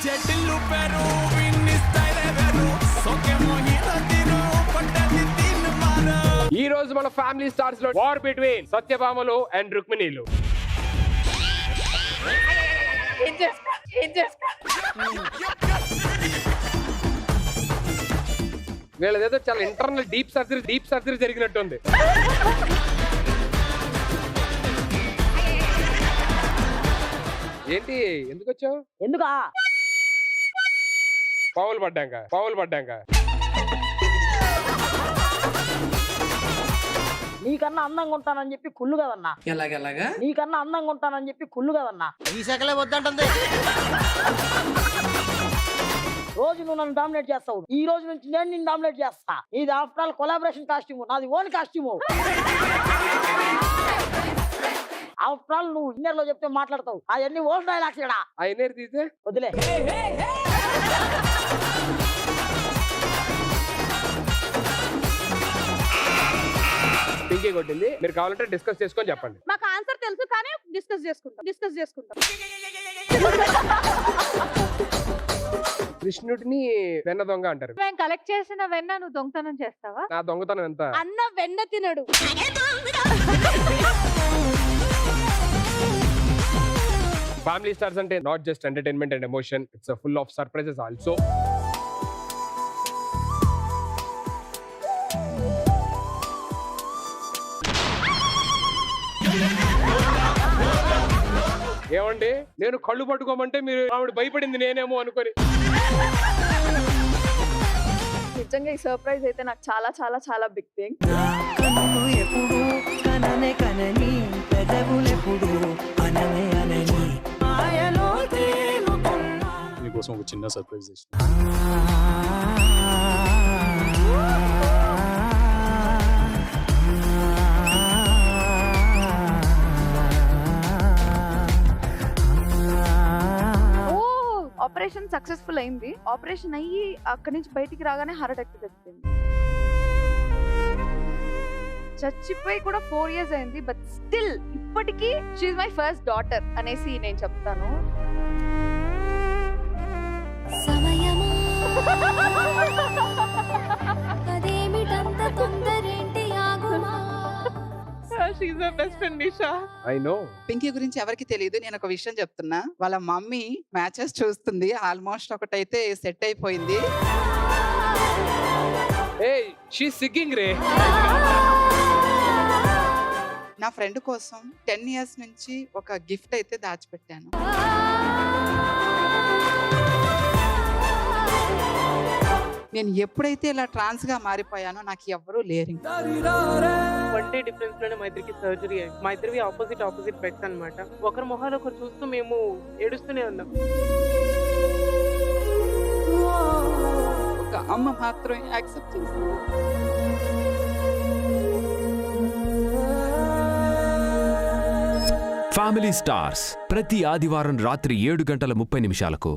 ఈ రోజు మన ఫ్యామిలీ స్టార్స్ లో వార్ బిట్వీన్ సత్యభామలు అండ్ రుక్మిణీలు. వీళ్ళదేదో చాలా ఇంటర్నల్ డీప్ సర్జరీ జరిగినట్టుంది. ఏంటి ఎందుకు వచ్చావు? ఎందుకా పావులు పడ్డాక నీకన్నా అందంగా ఉంటానని చెప్పి కుళ్ళు కదన్నా. ఎలాగెలాగా? నీకన్నా అందంగా ఉంటానని చెప్పి కుళ్ళు కదన్నా. ఈ శకలే వద్దంటుంది. రోజు నువ్వు నన్ను డామినేట్ చేస్తావు, ఈ రోజు నుంచి నేను నిన్ను డామినేట్ చేస్తా. ఇది ఆఫ్టర్ ఆల్ కొలాబరేషన్ కాస్ట్యూమ్, నాది ఓన్ కాస్ట్యూమ్. ఆఫ్టర్ ఆల్ నువ్వు ఇన్నర్ లో చెప్తే మాట్లాడతావు, అవన్నీ ఓన్ డైలాగ్స్ ఇక్కడ. ఆ ఇన్నర్ తీస్తే వదిలే. పింకీ కొట్టింది, మీరు కావాలంటే డిస్కస్ చేసుకొని చెప్పండి. మాకు ఆన్సర్ తెలుసు కానీ డిస్కస్ చేసుకుంటాం. కృష్ణుడిని వెన్న దొంగ అంటారు. మేము కలెక్ట్ చేసిన వెన్న నువ్వు దొంగతనం చేస్తావా? నా దొంగతనం ఎంత? అన్న వెన్న తినడు. ఫ్యామిలీ స్టార్స్ అంటే not just entertainment and emotion, it's full of surprises also. ఏమండి, నేను కళ్ళు పట్టుకోమంటే మీరు ఆవిడ భయపడింది నేనేమో అనుకొని. నిజంగా ఈ సర్ప్రైజ్ అయితే నాకు చాలా చాలా చాలా బిగ్ థింగ్. ఎప్పుడు కననే కనని పెదవులెప్పుడు అననే అనని ఆయలో తేలుతున్నా మీకోసం ఒక చిన్న సర్ప్రైజ్ చేసిన. ఆపరేషన్ సక్సెస్ఫుల్ అయింది. ఆపరేషన్ అయ్యి అక్కడి నుంచి బయటికి రాగానే హార్ట్ అటాక్ వచ్చింది. చచ్చిపోయి కూడా 4 years అయింది. బట్ స్టిల్ ఇప్పటికీ she is my first daughter అనేసి నేను చెప్తాను. సమయమా అదేమిటంత తొందరేంటి ఆగుమా. She is my best friend Nisha. I know. Pinky గురించి ఎవరికి తెలియదు, నేను ఒక విషయం చెప్తున్నా. వాళ్ళ మమ్మీ మ్యాచెస్ చూస్తుంది, ఆల్మోస్ట్ ఒకటైతే సెట్ అయిపోయింది. ఏయ్, షీ సిగ్గింగ్ రే. నా ఫ్రెండ్ కోసం 10 years నుంచి ఒక గిఫ్ట్ అయితే దాచిపెట్టాను. నేను ఎప్పుడైతే ఇలా ట్రాన్స్ గా మారిపోయానో నాకు ఎవ్వరూ లేరు. 1 day డిఫరెన్స్ లోనే మా ఇద్దరికి సర్జరీ అయింది. మా ఇద్దరివి ఆపోజిట్ బెడ్స్ అన్నమాట. ఒకరి మొహాలు ఒకరు చూస్తూ మేము ఏడుస్తూనే ఉన్నాం. ఒక అమ్మ మాత్రం యాక్సెప్ట్ చేసింది. ఫ్యామిలీ స్టార్స్ ప్రతి ఆదివారం రాత్రి 7:30 నిమిషాలకు